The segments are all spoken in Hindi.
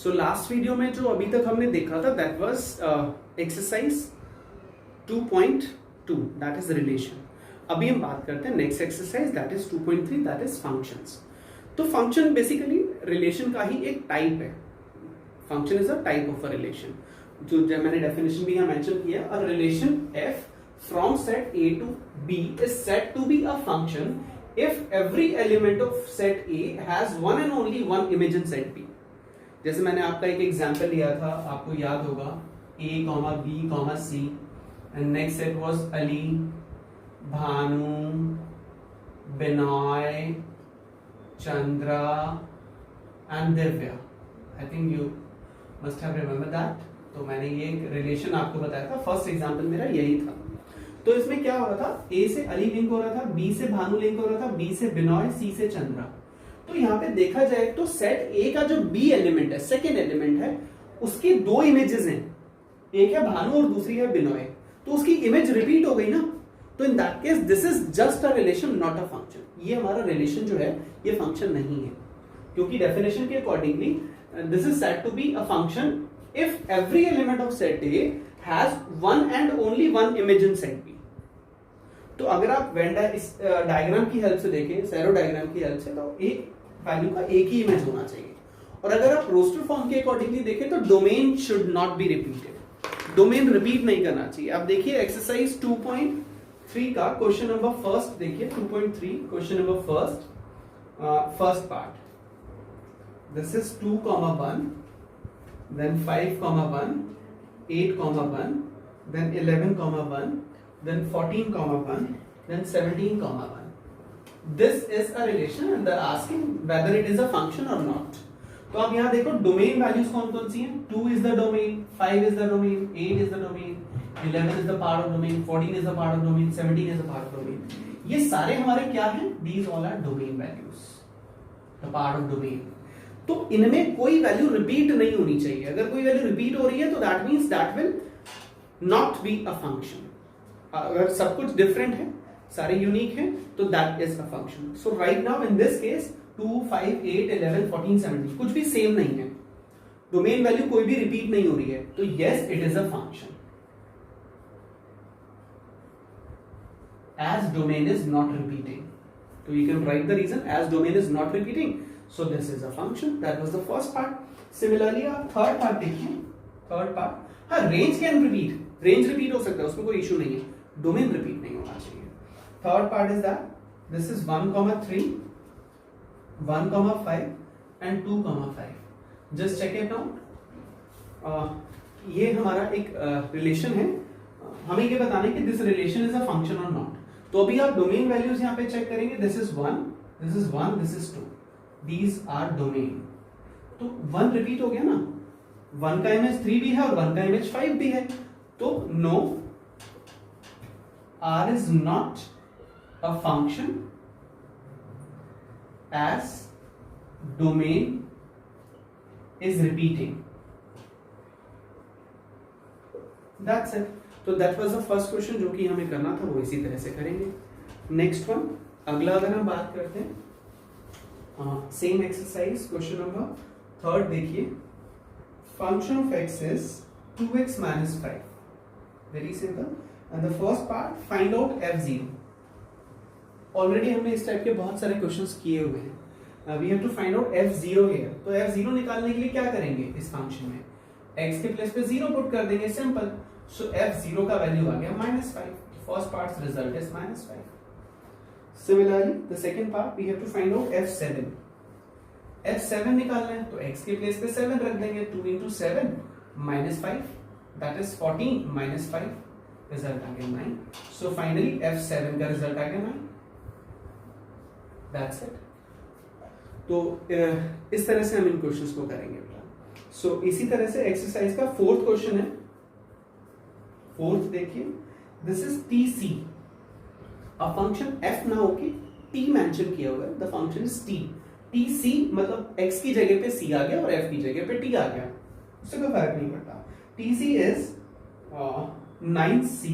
सो लास्ट वीडियो में जो अभी तक हमने देखा था that was exercise 2.2 that is relation. अभी हम बात करते हैं next exercise that is 2.3 that is functions. तो फंक्शन बेसिकली रिलेशन का ही एक टाइप है। Function is a type of a relation. जो मैंने डेफिनेशन भी यहाँ मेंशन किया, a relation F from set A to B is said to be a function if every element of set A has one and only one image in set B। जैसे मैंने आपका एक एग्जांपल लिया था, आपको याद होगा A, B, C and next set was Ali, Bhanu, Binoy, Chandra and Divya। I think you must have remembered that। तो मैंने ये रिलेशन आपको बताया था, फर्स्ट एग्जांपल मेरा यही था। तो इसमें क्या हो रहा था, ए से अली लिंक हो रहा था, बी से भानु लिंक हो रहा था, बी से बिनॉय, सी से चंद्रा। तो यहाँ पे देखा जाए तो सेट ए का जो बी एलिमेंट है, सेकेंड एलिमेंट है, उसकी दो इमेजेस हैं, एक है भानु और दूसरी है बिनॉय। तो उसकी इमेज रिपीट हो गई ना, तो in that case this is just a relation not a function. ये हमारा रिलेशन जो है ये फंक्शन नहीं है, क्योंकि डेफिनेशन के accordingly this is said to be a function if every element of set A has one and only one image in set B. तो अगर आप वेन डायग्राम की हेल्प से देखें, सेरो डायग्राम की हेल्प से, तो एक वैल्यू का एक ही इमेज होना चाहिए। और अगर आप रोस्टर फॉर्म के अकॉर्डिंगली देखें तो domain should not be repeated, domain repeat नहीं करना चाहिए। अब देखिए एक्सरसाइज 2.3 का क्वेश्चन नंबर फर्स्ट देखिए, 2.3 question number first part. This is 2,1 then 5,1 8,1 then 11,1 then 14,1 then 17,1। this is a relation and they're asking whether it is a function or not। तो अब यहाँ देखो डोमेन वैल्यूज कौन कौन सी हैं, 2 is the domain, 5 is the domain, 8 is the domain, 11 is the part of domain, 14 is the part of domain, 17 is the part of domain। ये सारे हमारे क्या हैं, these all are domain values, the part of domain। तो इनमें कोई वैल्यू रिपीट नहीं होनी चाहिए। अगर कोई वैल्यू रिपीट हो रही है तो that means that will not be a function. अगर सब कुछ डिफरेंट है, सारे यूनिक हैं, तो that is a function. So right now in this case 2, 5, 8, 11, 14, 17 कुछ भी सेम नहीं है, डोमेन वैल्यू कोई भी रिपीट नहीं हो रही है, तो yes it is a function as domain is not repeating. तो you can write the reason as domain is not repeating, so this is a function। that was the first part। similarly आप थर्ड पार्ट देखिए, थर्ड पार्ट, हाँ range can repeat, range repeat हो सकता है, उसमें कोई इशू नहीं है, डोमेन रिपीट नहीं होना चाहिए। Third part is that this is 1,3 1,5 and 2,5। Just check it out. ये हमारा एक रिलेशन है, हमें ये बताना है कि this relation is a function और नॉट। तो अभी आप डोमेन वैल्यूज यहाँ पे चेक करेंगे, this is 1, this is 1, this is 2, these are domain। तो 1 रिपीट हो गया ना, 1 का इमेज 3 भी है और 1 का इमेज 5 भी है, तो no, R is not a function as domain is repeating। That's it। तो that was the first question जो कि हमें करना था, वो इसी तरह से करेंगे। नेक्स्ट वन, अगला अगर हम बात करते हैं same exercise question number third देखिए, function of x is 2x minus 5। Very simple. And the first part find out f0। Already हमने इस टाइप के बहुत सारे क्वेश्चंस किए हुए हैं। We have to find out f0 here. तो f0 निकालने के लिए क्या करेंगे, इस फंक्शन में x के प्लेस पे 0 पुट कर देंगे, सिंपल। सो f0 का वैल्यू आ गया -5। First parts result is -5। Similarly, the second part we have to find out f7। f7 निकालना है तो x के प्लेस पे 7 रख देंगे, 2 into 7 -5 that is 14 -5, रिजल्ट आ गया 9। So finally f7 का रिजल्ट आ गया 9। That's it। तो इस तरह से हम इन क्वेश्चंस को करेंगे। So इसी तरह से एक्सरसाइज का फोर्थ क्वेश्चन है, फोर्थ देखिए, this is TC। A function f ना होके t मेंशन किया हुआ है, the function is t। tc मतलब x की जगह पे c आ गया और f की जगह पे t आ गया, उससे कोई फर्क नहीं पड़ता। tc is 9c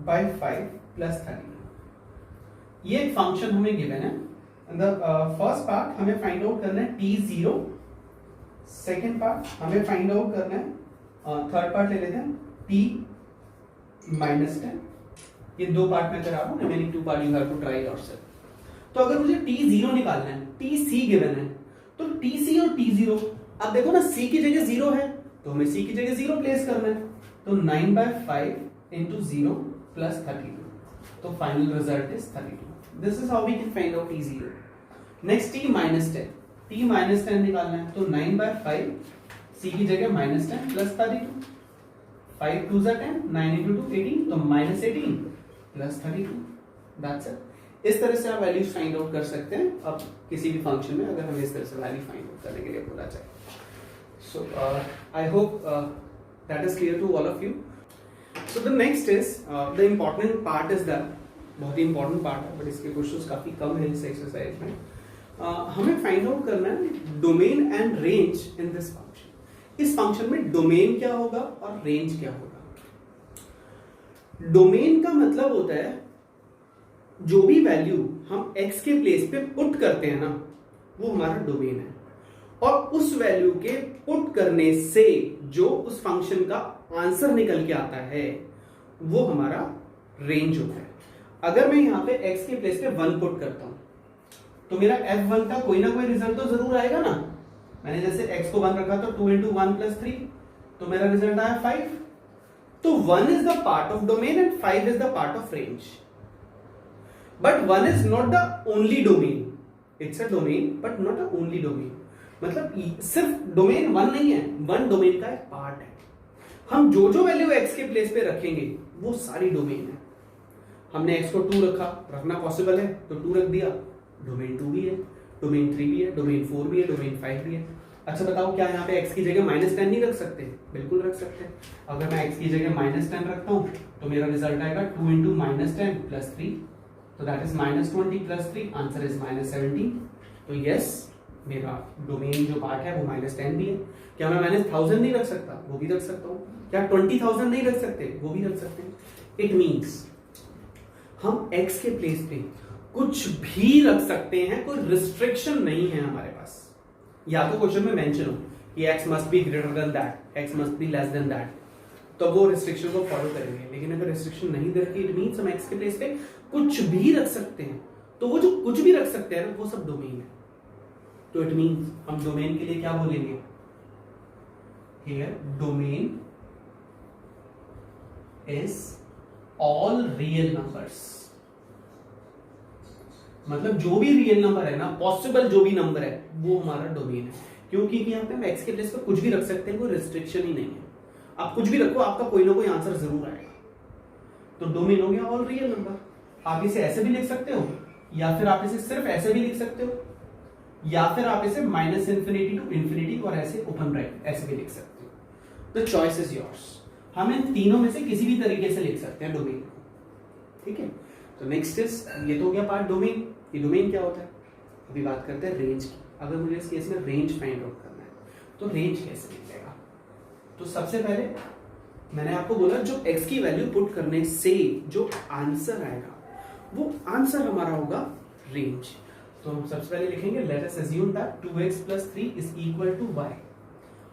by 5 plus 30। ये एक फंक्शन हमें गिवन है। द फर्स्ट पार्ट हमें फाइंड आउट करना है t0 सेकेंड पार्ट हमें फाइंड आउट करना है, थर्ड पार्ट ले लेते हैं, t माइनस 10। ये दो पार्ट में करा रहा हूँ, remaining two part you have to try yourself. तो अगर मुझे t0 निकालना है, tc गिवन है, तो tc और t0, अब देखो ना c की जगह 0 है तो हमें c की जगह 0 प्लेस करना है, तो 9/5 into 0 plus 32, तो final result is 32। This is how we can find out t0। Next t minus 10, t minus 10 निकालना है, तो 9/5 c की जगह माइनस 10 प्लस 32, 5 2 10, 9 into 2 18, तो माइनस 18 प्लस 32, दैट्स इट। इस तरह से आप वैल्यूज फाइंड आउट कर सकते हैं अब किसी भी फंक्शन में, अगर हमें इस तरह से वैल्यू फाइंड आउट करने के लिए बोला जाए। So I hope that is clear to all of you. So the next is the important part is that, बहुत ही इंपॉर्टेंट पार्ट है बट इसके क्वेश्चंस काफी कम है इस एक्सरसाइज में। हमें फाइंड आउट करना है domain and range in this function. इस फंक्शन में डोमेन क्या होगा और रेंज क्या होगा। डोमेन का मतलब होता है जो भी वैल्यू हम x के प्लेस पे पुट करते हैं ना, वो हमारा डोमेन है, और उस वैल्यू के पुट करने से जो उस फंक्शन का आंसर निकल के आता है वो हमारा रेंज होता है। अगर मैं यहां पे x के प्लेस पे 1 पुट करता हूं तो मेरा f1 का कोई ना कोई रिजल्ट तो जरूर आएगा ना। मैंने जैसे x को 1 रखा तो 2 into 1 plus 3, तो मेरा रिजल्ट आया 5। तो 1 is the part of domain and 5 is the part of range. But 1 is not the only domain. It's a domain but not the only domain. मतलब सिर्फ डोमेन 1 नहीं है, 1 डोमेन का एक पार्ट है। हम जो जो वैल्यू x के प्लेस पे रखेंगे वो सारी डोमेन है। हमने x को 2 रखना पॉसिबल है तो 2 रख दिया, डोमेन 2 भी है, डोमेन 3 भी है, डोमेन 4 भी है, डोमेन 5 भी है। अच्छा बताओ, क्या यहाँ पे x की जगह -10 नहीं रख सकते? बिल्कुल रख सकते हैं। अगर मैं x की जगह -10 रखता हूँ तो मेरा रिजल्ट आएगा 2 into -10 plus 3, तो that is -20 plus 3, answer is -17। तो यस, मेरा डोमेन जो पार्ट है वो -10 भी है। क्या मैं -1000 नहीं रख सकता? वो भी रख सकता हूँ। क्या 20,000 नहीं रख सकते? वो भी रख सकते हैं। इट मीन्स हम x के प्लेस पे कुछ भी रख सकते हैं, कोई रिस्ट्रिक्शन नहीं है हमारे पास। या तो क्वेश्चन में मेंशन हो कि x must be greater then that, x must be less then that, तो वो रिस्ट्रिक्शन को फॉलो करेंगे। लेकिन अगर रिस्ट्रिक्शन नहीं दे रखी, इट मींस हम x के प्लेस पे कुछ भी रख सकते हैं। तो वो जो कुछ भी रख सकते हैं ना, वो सब डोमेन है। तो इट मींस हम डोमेन के लिए क्या बोलेंगे? Here domain is all real numbers. मतलब जो भी रियल नंबर है ना, पॉसिबल जो भी नंबर है, वो हमारा डोमेन है। क्योंकि यहाँ पे हम x के प्लेस पे कुछ भी रख सकते हैं, कोई रिस्ट्रिक्शन ही नहीं है। आप कुछ भी रखो, आपका कोई ना कोई आंसर जरूर आएगा। तो डोमेन हो गया ऑल रियल नंबर। आप इसे ऐसे भी लिख सकते हो, या फिर आप इसे सिर्फ ऐसे भी लिख सकते हो, या फिर आप इसे -∞ to ∞ और ऐसे ओपन ब्रैकेट ऐसे भी लिख सकते हो। The choice is yours. हम इन तीनों में से किसी भी तरीके से लिख सकते हैं डोमेन को। ठीक है, तो नेक्स्ट इज, ये तो हो गया पार्ट डोमेन। ये डोमेन क्या होता है? अभी बात करते हैं रेंज की। अगर मुझे इस केस में रेंज फाइंड आउट करना है तो रेंज कैसे निकलेगा? तो सबसे पहले मैंने आपको बोला, जो x की वैल्यू पुट करने से जो आंसर आएगा वो आंसर हमारा होगा रेंज। तो हम सबसे पहले लिखेंगे, let us assume that 2x + 3 is equal to y।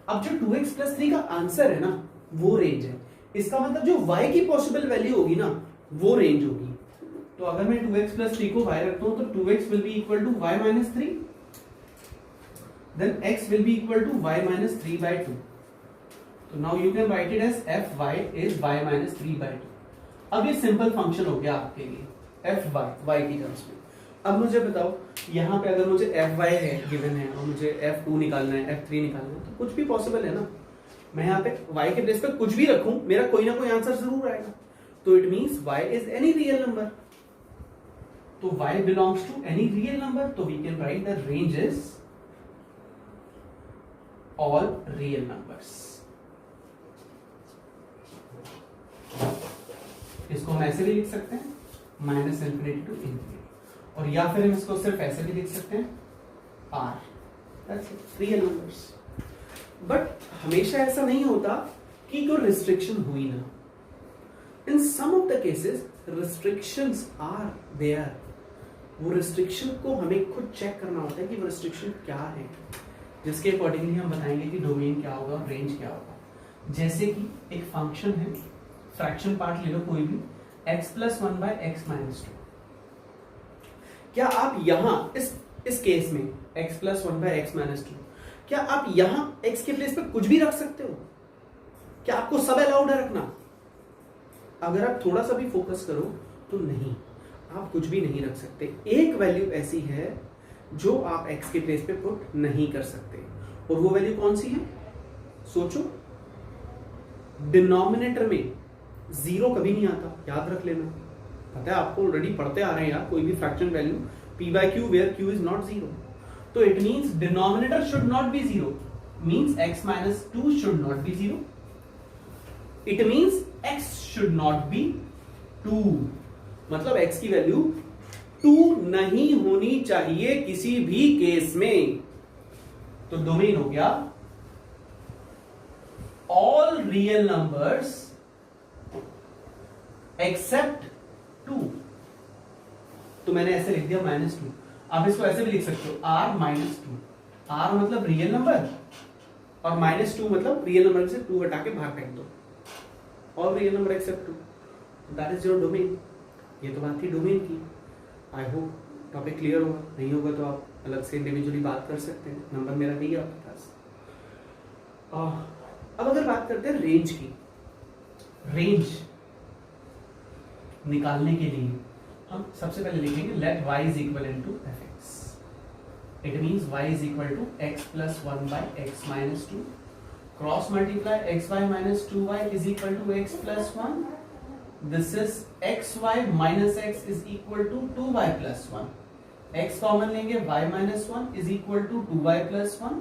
अब जो 2x + 3 का आंसर है ना, वो रेंज है। इसका मतलब जो y की पॉसिबल वैल्यू होगी ना, वो रेंज होगी। तो अगर मैं 2x + 3 को y रखता हूं तो 2x will be equal to y - 3, then x will be equal to y - 3/2. तो now you can write it as fy is y - 3/2। अब ये सिंपल फंक्शन हो गया आपके लिए, fy y की टर्म्स में। अब मुझे बताओ, यहाँ पे अगर मुझे fy है गिवन है और मुझे f2 निकालना है, f3 निकालना है, तो कुछ भी पॉसिबल है ना। मैं यहाँ पे y के प्लेस पे कुछ भी रखूं, मेरा कोई ना कोई आंसर जरूर आएगा। तो it means y is any real number। तो y belongs to any real number, तो we can write the range is all real numbers। इसको हम ऐसे भी लिख सकते हैं, -∞ to ∞, और या फिर हम इसको सिर्फ ऐसे भी लिख सकते हैं, r, that's it, real numbers। But हमेशा ऐसा नहीं होता कि कोई रिस्ट्रिक्शन हुई ना। In some of the cases restrictions are there. वो रिस्ट्रिक्शन को हमें खुद चेक करना होता है कि वो रिस्ट्रिक्शन क्या है। जिसके अकॉर्डिंगली हम बताएंगे कि डोमेन क्या होगा और रेंज क्या होगा। जैसे कि एक फंक्शन है, फ्रैक्शन पार्ट ले लो कोई भी, x plus 1 by x minus 2। क्या आप यहां इस केस में x plus 1 by x minus 2, क्या आप यहां x के प्लेस पे कुछ भी रख सकते हो? क्या आपको सब अलाउड है रखना? अगर आप थोड़ा सा भी फोकस करो तो नहीं, आप कुछ भी नहीं रख सकते। एक वैल्यू ऐसी है जो आप x के प्लेस पे पुट नहीं कर सकते, और वो वैल्यू कौन सी है? सोचो, डिनोमिनेटर में जीरो कभी नहीं आता, याद रख लेना। पता है आपको, ऑलरेडी पढ़ते आ रहे हैं यार, कोई भी fraction value p by q where q is not 0, तो it means denominator should not be 0, means x minus 2 should not be 0, it means x should not be 2, मतलब x की वैल्यू 2 नहीं होनी चाहिए किसी भी केस में। तो डोमेन हो गया ऑल रियल नंबर्स एक्सेप्ट 2। तो मैंने ऐसे लिख दिया -2, आप इसको ऐसे भी लिख सकते हो r minus 2, r मतलब रियल नंबर और -2 मतलब रियल नंबर से 2 हटा के बाहर फेंक दो, all real number accept 2, that is your domain. ये तो बात थी डोमेन की। आई होप टॉपिक क्लियर होगा, नहीं होगा तो आप अलग से इंडिविजुअली बात कर सकते हैं, नंबर मेरा नहीं है आपके पास। अब अगर बात करते हैं रेंज की, रेंज निकालने के लिए हम सबसे पहले लिखेंगे let y is equal to fx, it means y is equal to x plus 1 by x minus 2, cross multiply xy minus 2y is equal to x plus 1, this is xy minus x is equal to 2y plus 1, x common लेंगे y minus 1 is equal to 2y plus 1,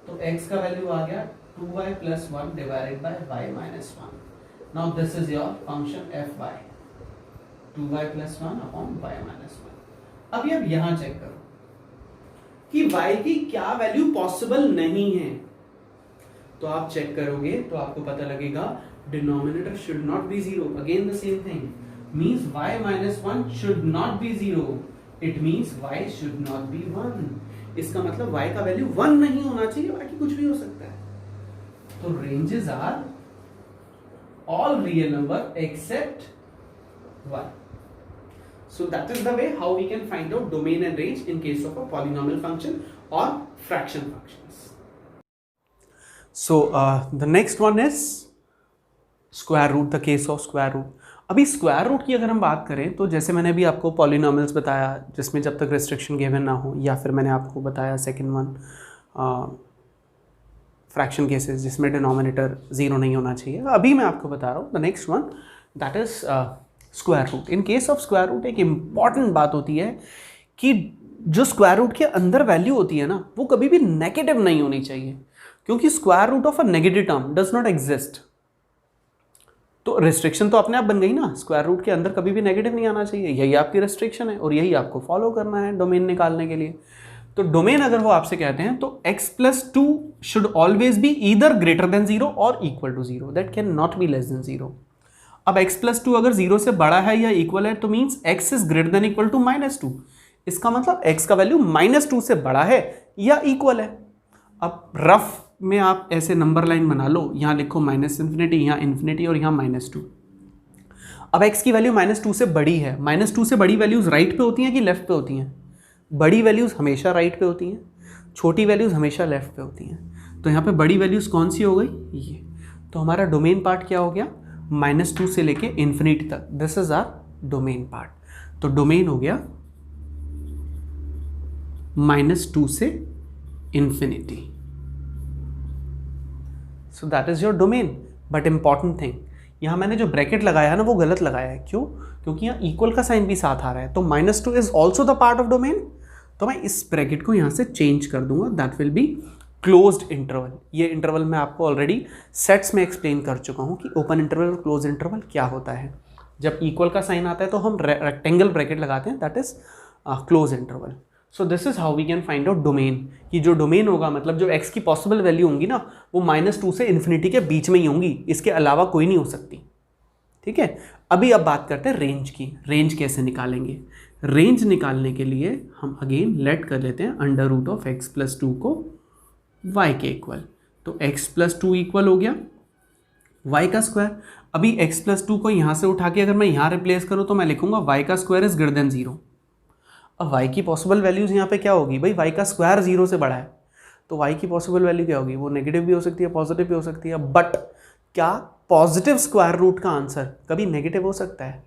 तो x का वैल्यू आ गया 2y plus 1 divided by y minus 1। Now this is your function fy, 2y plus 1 upon y minus 1। अभी अब यहां चेक करो कि y की क्या वैल्यू पॉसिबल नहीं है, तो आप चेक करोगे तो आपको पता लगेगा denominator should not be 0, again the same thing, means y minus 1 should not be 0, it means y should not be 1। इसका मतलब y का वैल्यू 1 नहीं होना चाहिए, बाकी कुछ भी हो सकता है। तो ranges are all real number except 1. So that is the way how we can find out domain and range in case of a polynomial function or fraction functions. So the next one is square root, the case of square root. अभी स्क्वायर रूट की अगर हम बात करें तो जैसे मैंने अभी आपको पॉलिनॉमियल्स बताया जिसमें जब तक रिस्ट्रिक्शन गिवन ना हो, या फिर मैंने आपको बताया सेकंड वन फ्रैक्शन केसेस जिसमें डिनोमिनेटर 0 नहीं होना चाहिए। अभी मैं आपको बता रहा हूँ the next one, that is square root. In case of square root एक इंपॉर्टेंट बात होती है कि जो स्क्वायर रूट के अंदर वैल्यू होती है ना, वो कभी भी नेगेटिव नहीं होनी चाहिए, क्योंकि square root of a negative term does not exist. तो रिस्ट्रिक्शन तो अपने आप बन गई ना, स्क्वायर रूट के अंदर कभी भी नेगेटिव नहीं आना चाहिए, यही आपकी रिस्ट्रिक्शन है और यही आपको फॉलो करना है डोमेन निकालने के लिए। तो डोमेन अगर वो आपसे कहते हैं तो x plus 2 should always be either greater than 0 और equal to 0, that can not be less than 0। अब x प्लस 2 अगर 0 से बड़ा है या इक्वल है तो means x is greater than equal to -2, इसका मतलब x का वैल्यू -2 से बड़ा है या इक्वल है। अब रफ में आप ऐसे नंबर लाइन बना लो, यहाँ लिखो -∞, यहाँ इन्फिनिटी और यहाँ -2। अब x की वैल्यू -2 से बड़ी है, -2 से बड़ी वैल्यूज राइट पे होती हैं कि लेफ्ट पे होती हैं? बड़ी वैल्यूज हमेशा राइट पे होती हैं, छोटी वैल्यूज हमेशा लेफ्ट पे होती हैं। तो यहाँ पे बड़ी वैल्यूज कौन सी हो गई? ये। तो हमारा डोमेन पार्ट क्या हो गया? -2 से लेके इन्फिनिटी तक, this is our domain part. तो डोमेन हो गया -2 से infinity, so that is your domain. But important thing, यहाँ मैंने जो ब्रैकेट लगाया है ना वो गलत लगाया है। क्यों? क्योंकि यहाँ इक्वल का साइन भी साथ आ रहा है, तो -2 is also the part of domain. तो मैं इस ब्रैकेट को यहाँ से चेंज कर दूंगा, that will be closed interval. ये इंटरवल मैं आपको ऑलरेडी सेट्स में एक्सप्लेन कर चुका हूँ कि ओपन इंटरवल और क्लोज इंटरवल क्या होता है। जब इक्वल का साइन आता है तो हम रेक्टेंगल ब्रैकेट लगाते हैं, that is close interval. So this is how we can find out domain, कि जो डोमेन होगा मतलब जो x की पॉसिबल वैल्यू होंगी ना वो -2 से इन्फिनिटी के बीच में ही होंगी, इसके अलावा कोई नहीं हो सकती। ठीक है, अभी अब बात करते हैं रेंज की। रेंज कैसे निकालेंगे? रेंज निकालने के लिए हम अगेन लेट कर लेते हैं √(x + 2) को y के इक्वल। तो x प्लस 2 इक्वल हो गया y का स्क्वायर। अभी x प्लस 2 को यहाँ से उठा के अगर मैं यहाँ रिप्लेस करूँ तो मैं लिखूंगा y का स्क्वायर इज ग्रेटर देन 0। अब y की पॉसिबल वैल्यूज यहाँ पे क्या होगी भाई, y का स्क्वायर 0 से बड़ा है तो y की पॉसिबल वैल्यू क्या होगी, वो नेगेटिव भी हो सकती है पॉजिटिव भी हो सकती है। बट क्या पॉजिटिव स्क्वायर रूट का आंसर कभी नेगेटिव हो सकता है?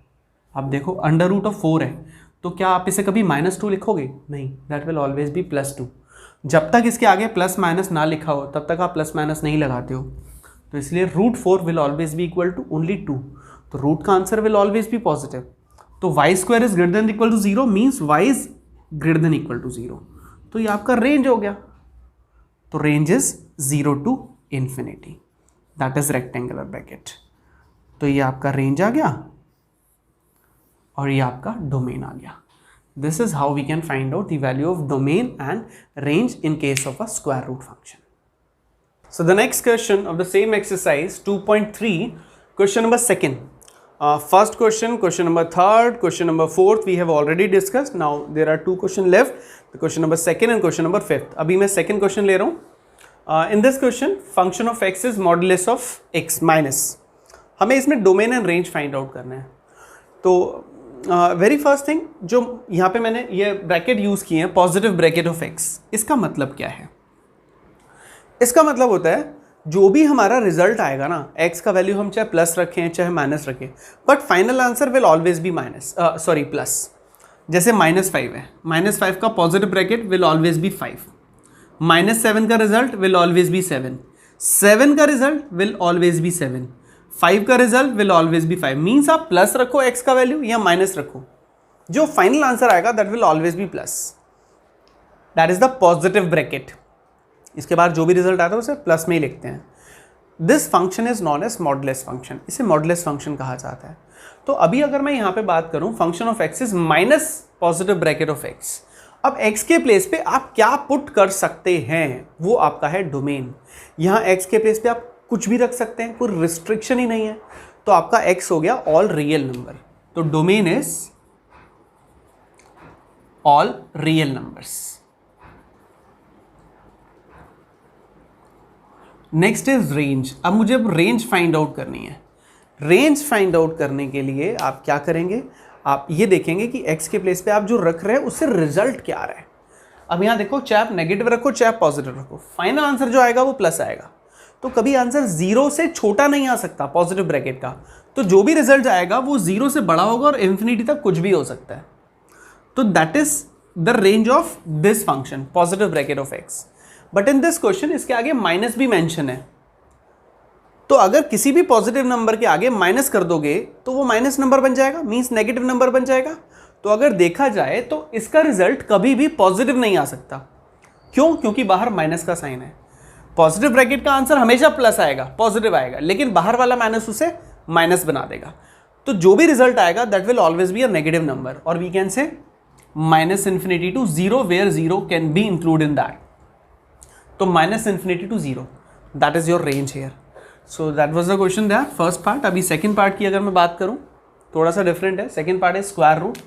आप देखो अंडर रूट ऑफ 4 है तो क्या आप इसे कभी -2 लिखोगे? नहीं, दैट विल ऑलवेज बी +2। जब तक इसके आगे प्लस माइनस ना लिखा हो तब तक आप प्लस माइनस नहीं लगाते हो। तो इसलिए √4 will always be equal to only 2। तो रूट का answer will always be positive. तो y square is greater than equal to 0 means y is greater than equal to 0। तो ये आपका रेंज हो गया। तो range is 0 to infinity, that is rectangular bracket. तो ये आपका रेंज आ गया और ये आपका डोमेन आ गया। This is how we can find out the value of domain and range in case of a square root function. So the next question of the same exercise 2.3, question number 2. First question, question number 3rd, question number 4th we have already discussed. Now there are 2 questions left, the question number 2nd and question number 5th. अभी मैं second question ले रहा हूँ। In this question, function of x is modulus of x minus. हमें इसमें domain and range find out करना है। तो वेरी फर्स्ट थिंग, जो यहाँ पे मैंने ये ब्रैकेट यूज़ किए हैं पॉजिटिव ब्रैकेट ऑफ x, इसका मतलब क्या है? इसका मतलब होता है जो भी हमारा रिजल्ट आएगा ना, x का वैल्यू हम चाहे प्लस रखें चाहे माइनस रखें, but final answer will always B plus. जैसे -5 है, -5 का positive bracket will always B 5, -7 का रिजल्ट विल ऑलवेज बी 7, 7 का रिजल्ट विल ऑलवेज बी 7, 5 का result will always B 5। Means आप प्लस रखो x का वैल्यू या माइनस रखो, जो फाइनल आंसर आएगा that will always B plus. That is the positive bracket. इसके बाद जो भी रिजल्ट आता है उसे प्लस में ही लिखते हैं। This function is known as modulus function, इसे मॉडुलस फंक्शन कहा जाता है। तो अभी अगर मैं यहाँ पे बात करूँ function of x is minus positive bracket of x, अब एक्स के प्लेस पे आप क्या पुट कर सकते हैं वो आपका है डोमेन। यहाँ एक्स के प्लेस पे आप कुछ भी रख सकते हैं, कोई रिस्ट्रिक्शन ही नहीं है। तो आपका एक्स हो गया ऑल रियल नंबर, तो domain is all real numbers. Next is range. अब मुझे अब रेंज फाइंड आउट करनी है। रेंज फाइंड आउट करने के लिए आप क्या करेंगे, आप ये देखेंगे कि x के प्लेस पे आप जो रख रहे हैं उससे रिजल्ट क्या आ रहा है। अब यहाँ देखो, चाहे आप नेगेटिव रखो चाहे आप पॉजिटिव रखो, फाइनल आंसर जो आएगा वो प्लस आएगा। तो कभी आंसर 0 से छोटा नहीं आ सकता पॉजिटिव ब्रैकेट का। तो जो भी रिजल्ट आएगा वो 0 से बड़ा होगा और इन्फिनिटी तक कुछ भी हो सकता है। तो that is the range of this function positive bracket of x। But in this question इसके आगे माइनस भी मेंशन है। तो अगर किसी भी पॉजिटिव नंबर के आगे माइनस कर दोगे तो वो माइनस नंबर बन जाएगा, मींस नेगेटिव नंबर बन जाएगा। तो अगर देखा जाए तो इसका रिजल्ट कभी भी पॉजिटिव नहीं आ सकता। क्यों? क्योंकि बाहर माइनस का साइन है। पॉजिटिव ब्रैकेट का आंसर हमेशा प्लस आएगा, पॉजिटिव आएगा, लेकिन बाहर वाला माइनस उसे माइनस बना देगा। तो जो भी रिजल्ट आएगा that will always be a negative number, और we can say -∞ to 0 where 0 can be included in that. तो -∞ to 0, that is your range here. So that was the question there, first part. अभी second part की अगर मैं बात करूँ थोड़ा सा डिफरेंट है। second part है स्क्वायर रूट।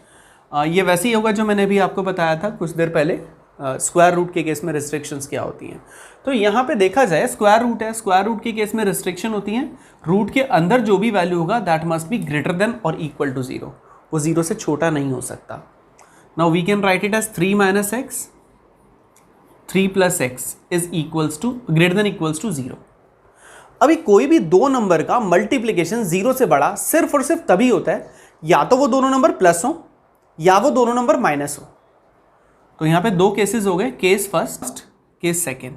ये वैसे ही होगा जो मैंने भी आपको बताया था कुछ देर पहले, स्क्वायर रूट के केस में रिस्ट्रिक्शंस क्या होती हैं। तो यहाँ पे देखा जाए स्क्वायर रूट है, स्क्वायर रूट के केस में रिस्ट्रिक्शन होती हैं, रूट के अंदर जो भी वैल्यू होगा that must be greater than और इक्वल टू 0, वो 0 से छोटा नहीं हो सकता। Now we can write it as 3 - x, 3 + x is equals to greater than equals to 0। अभी कोई भी दो नंबर का मल्टीप्लिकेशन 0 से बड़ा सिर्फ और सिर्फ तभी होता है या तो वो दोनों नंबर प्लस हो या वो दोनों नंबर माइनस हो। तो यहाँ पे दो केसेस हो गए, case first, case second.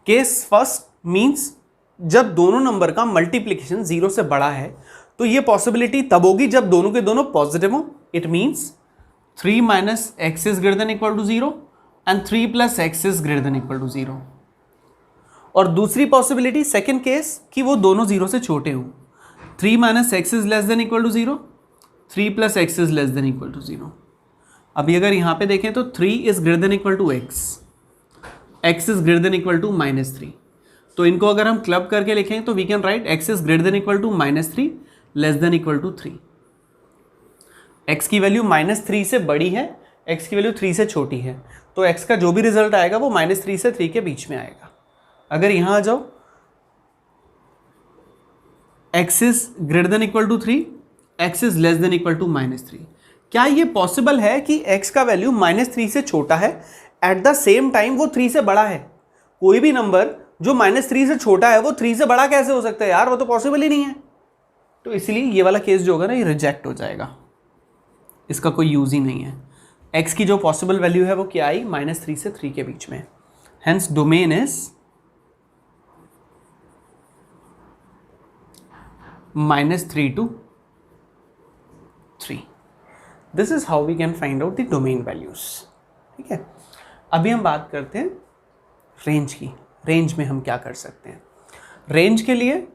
Case first means जब दोनों नंबर का मल्टीप्लिकेशन 0 से बड़ा है तो ये पॉसिबिलिटी तब होगी जब दोनों के दोनों पॉजिटिव हो। It means 3 - x is greater than equal to 0 and 3 + x is greater than equal to 0। और दूसरी पॉसिबिलिटी सेकेंड केस कि वो दोनों 0 से छोटे हों, 3 - x is less than equal to 0, 3 + x is less than equal to 0। अभी अगर यहाँ पे देखें तो 3 is greater than equal to x, x is greater than equal to -3। तो इनको अगर हम क्लब करके लिखें तो we can write x is greater than equal to -3 less than equal to 3। x की वैल्यू -3 से बड़ी है, x की वैल्यू 3 से छोटी है, तो x का जो भी रिजल्ट आएगा वो -3 से 3 के बीच में आएगा। अगर यहां आ जाओ, x is greater than equal to 3, x is less than equal to -3। क्या ये पॉसिबल है कि x का वैल्यू -3 से छोटा है, एट द सेम टाइम वो 3 से बड़ा है? कोई भी नंबर जो -3 से छोटा है वो 3 से बड़ा कैसे हो सकता है यार, वो तो पॉसिबल ही नहीं है। तो इसलिए ये वाला केस जो होगा ना, ये रिजेक्ट हो जाएगा, इसका कोई यूज ही नहीं है। x की जो पॉसिबल वैल्यू है वो क्या आई, -3 से 3 के बीच में। Hence domain is -3 to 3। This is how we can find out the domain values. ठीक है, अभी हम बात करते हैं रेंज की। रेंज में हम क्या कर सकते हैं? रेंज के लिए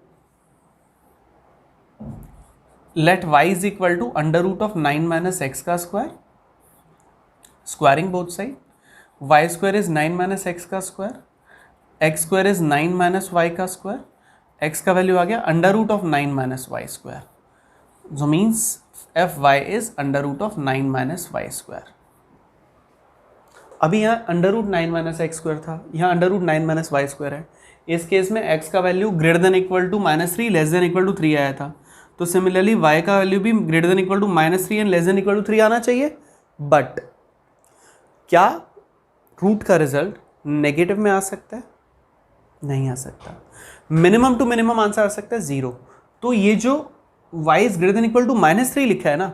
let y is equal to √9 - x का square, squaring both side, y square is 9 - x का square, x square is 9 - y का स्क्वायर, x का वैल्यू आ गया √9 - y स्क्वायर, जो means fy is √9 - y square. अभी यहाँ √9 - x स्क्वायर था, यहाँ √9 - y स्क्वायर है। इस केस में x का value greater than equal to -3 less than equal to 3 आया था, तो सिमिलरली y का वैल्यू भी greater than equal to -3 and less than equal to 3 आना चाहिए। बट क्या रूट का रिजल्ट नेगेटिव में आ सकता है? नहीं आ सकता। मिनिमम टू मिनिमम आंसर आ सकता है 0। तो ये जो y is greater than equal to -3 लिखा है ना,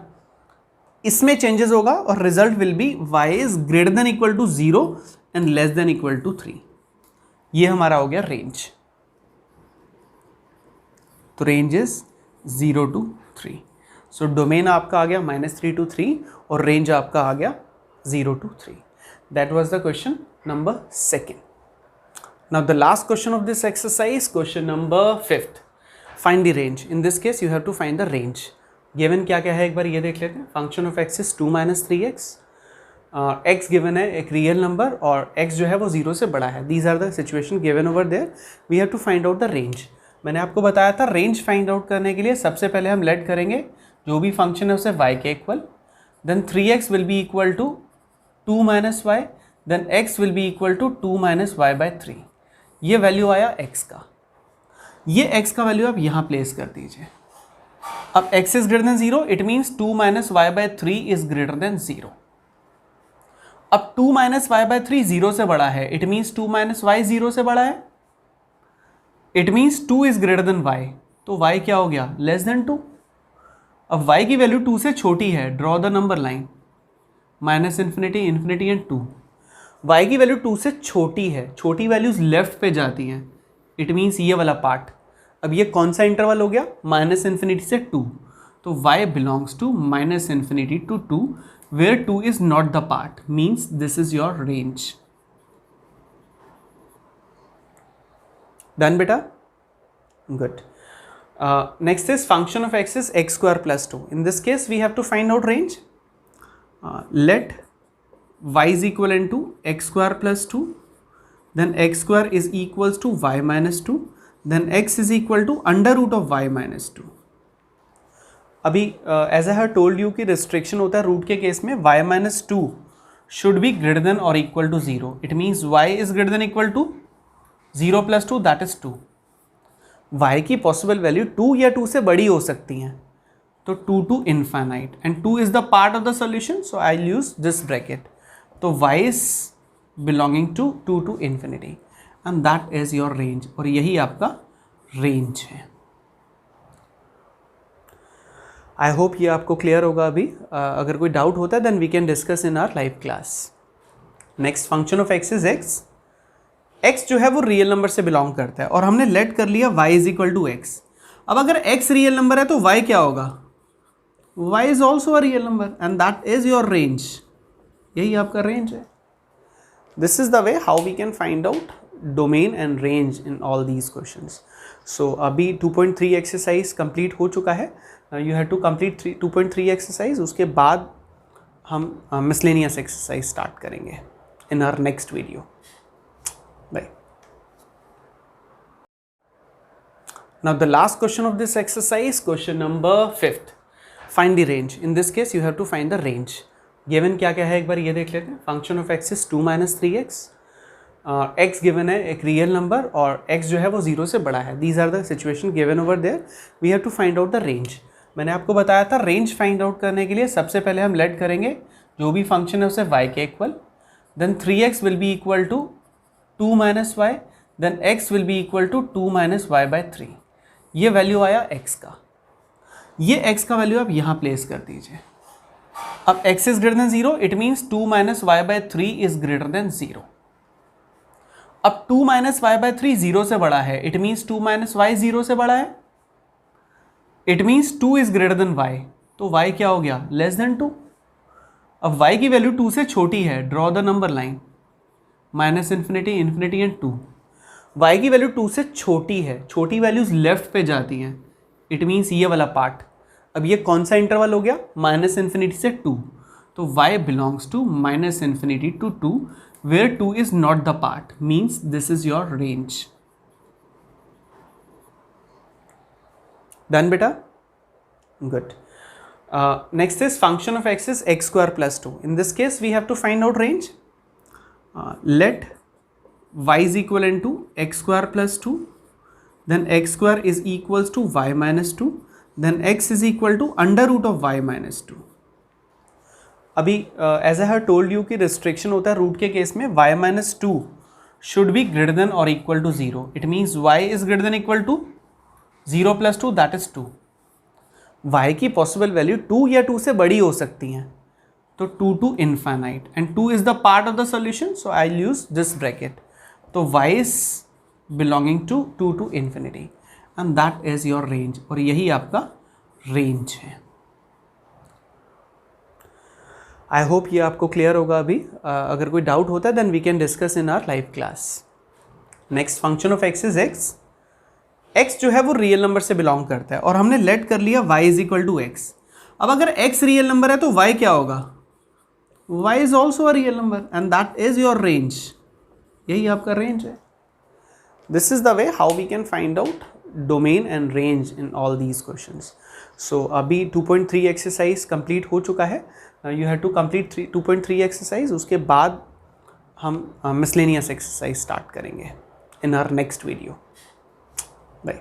इसमें चेंजेस होगा और result will be y is greater than equal to 0 and less than equal to 3। ये हमारा हो गया रेंज। तो range is 0 to 3। So domain आपका आ गया -3 to 3 और रेंज आपका आ गया 0 to 3। That was the question number 2। Now the last question of this exercise, question number 5th, find the range. In this case you have to find the range. Given क्या क्या है एक बार ये देख लेते हैं। Function of x is 2 - 3x। x given है एक रियल नंबर और x जो है वो 0 से बड़ा है। These are the situation given over there. We have to find out the range. मैंने आपको बताया था रेंज फाइंड आउट करने के लिए सबसे पहले हम लेट करेंगे जो भी फंक्शन है उसे y के equal, then 3x will be equal to 2 - y, then x will be equal to 2 - y/3। ये वैल्यू आया x का। ये x का वैल्यू आप यहाँ प्लेस कर दीजिए। अब x is greater than 0, it means 2 - y/3 is greater than 0। अब 2 - y/3 0 से बड़ा है, इट मीन्स 2 - y 0 से बड़ा है, it means 2 is greater then y। तो y क्या हो गया, लेस देन 2। अब y की वैल्यू 2 से छोटी है, draw the number line, -∞, ∞ and 2। y की वैल्यू 2 से छोटी है, छोटी वैल्यूज लेफ्ट पे जाती हैं, इट मीन्स ये वाला पार्ट। अब ये कौन सा इंटरवल हो गया, -∞ से 2। तो y belongs to -∞ to 2 where 2 is not the part, means this is your range. Done beta? Good. Next is function of x is x square plus 2. In this case we have to find out range. Let y is equivalent to x square plus 2, then x square is equals to y minus 2, then x is equal to under root of y minus 2. अभी as I have told you कि रिस्ट्रिक्शन होता है रूट के केस में, y minus 2 should be greater than और equal to 0। It means y is greater than equal to 0 + 2 that is 2। y की पॉसिबल वैल्यू 2 या 2 से बड़ी हो सकती हैं, तो 2 to infinite and 2 is the part of the solution, so I use this bracket. तो y is belonging to 2 to infinity and that is your range, और यही आपका रेंज है। आई होप ये आपको क्लियर होगा। अभी अगर कोई डाउट होता है then we can discuss in our live class. Next function of x is x जो है वो रियल नंबर से बिलोंग करता है और हमने लेट कर लिया y is equal to x। अब अगर x रियल नंबर है तो y क्या होगा, y is also a real number and that is your range. यही आपका रेंज है। This is the way how we can find out domain and range in all these questions. So अभी 2.3 एक्सरसाइज कंप्लीट हो चुका है। You have to complete 2.3 exercise, उसके बाद हम मिसलेनियस एक्सरसाइज स्टार्ट करेंगे in our next video. Bye. Now the last question of this exercise, question number 5th. Find the range. In this case you have to find the range. Given क्या क्या है एक बार ये देख लेते हैं. Function of x is 2 - 3x. X given है एक रियल नंबर और एक्स जो है वो 0 से बड़ा है. These are the situation given over there. We have to find out the range. मैंने आपको बताया था रेंज फाइंड आउट करने के लिए सबसे पहले हम लेट करेंगे जो भी फंक्शन है उसे y के equal. Then 3x will be equal to 2 - y. Then x will be equal to 2 - y/3. ये वैल्यू आया x का. ये x का वैल्यू आप यहाँ प्लेस कर दीजिए. अब x is greater than 0, it means 2 - y/3 is greater than 0. अब 2 - y/3 0 से बड़ा है, इट मीन्स 2 - y 0 से बड़ा है. It means 2 is greater then y. तो y क्या हो गया? Less than 2. अब y की वैल्यू 2 से छोटी है. Draw the number line. -∞, Infinity and 2. y की वैल्यू 2 से छोटी है. छोटी वैल्यूज लेफ्ट पे जाती हैं. इट मीन्स ये वाला पार्ट. अब ये कौन सा इंटरवल हो गया? -∞ से 2. तो y belongs to -∞ to 2 where 2 is not the part, means this is your range. Done beta? Good. Next is function of x is x² + 2. In this case we have to find out range. Let y is equivalent to x² + 2, then x² is equals to y - 2, then x is equal to √of y - 2. अभी as I have told you कि रिस्ट्रिक्शन होता है रूट के केस में y - 2 should be greater than और equal to 0. It means y is greater than equal to 0 + 2 that is 2. y की पॉसिबल वैल्यू 2 या 2 से बड़ी हो सकती हैं. तो 2 to infinite and 2 is the part of the solution, so I use this bracket. तो y is belonging to 2 to infinity and that is your range. और यही आपका रेंज है. आई होप ये आपको क्लियर होगा. अभी अगर कोई डाउट होता है then we can discuss in our live class. Next function of x is x. X जो है वो रियल नंबर से बिलोंग करता है और हमने लेट कर लिया y is equal to x. अब अगर x रियल नंबर है तो y क्या होगा? y is also a real number and that is your range. यही आपका रेंज है. This is the way how we can find out domain and range in all these questions. So अभी 2.3 एक्सरसाइज कंप्लीट हो चुका है. You have to complete 2.3 exercise. उसके बाद हम मिसलेनियस एक्सरसाइज स्टार्ट करेंगे in our next video. Bye.